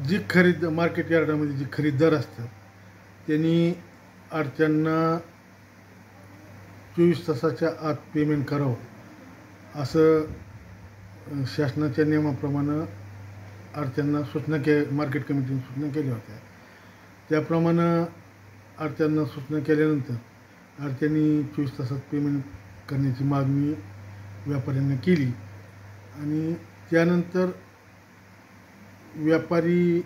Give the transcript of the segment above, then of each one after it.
जी खरेदी मार्केट यार्डामध्ये जी खरेदीदार असतात त्यांनी आडत्यांना 24 तासाच्या आत पेमेंट करावं असं शासनाच्या नियमाप्रमाणे आडत्यांना सूचना मार्केट कमिटीने सूचना केल्या होत्या। त्याप्रमाणे आडत्यांना सूचना केल्यानंतर आडत्यांनी 24 तासात पेमेंट करण्याची मागणी व्यापाऱ्यांना केली आणि त्यानंतर व्यापारी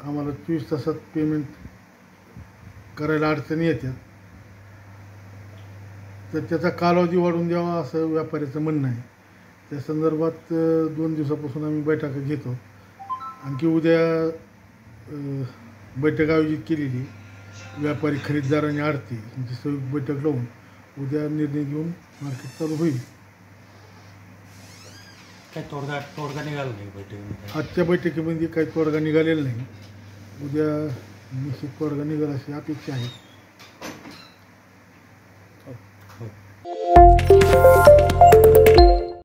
आम्हाला 24 तासात पेमेंट करायला अडचणी येतात, तर त्याचा कालावधी वाढवून द्यावा असं व्यापाऱ्याचं म्हणणं आहे। त्या संदर्भात 2 दिवसापासून आम्ही बैठका घेतो। आणखी उद्या बैठक आयोजित केलेली व्यापारी खरेदीदार आणि आडती यांची संयुक्त बैठक लावून उद्या निर्णय घेऊन मार्केट चालू होईल। काय तोडगा निघाला नाही बैठकीमध्ये? आजच्या बैठकीमध्ये काही तोडगा निघालेला नाही, उद्या निश्चित तोडगा निघाल अशी अपेक्षा आहे।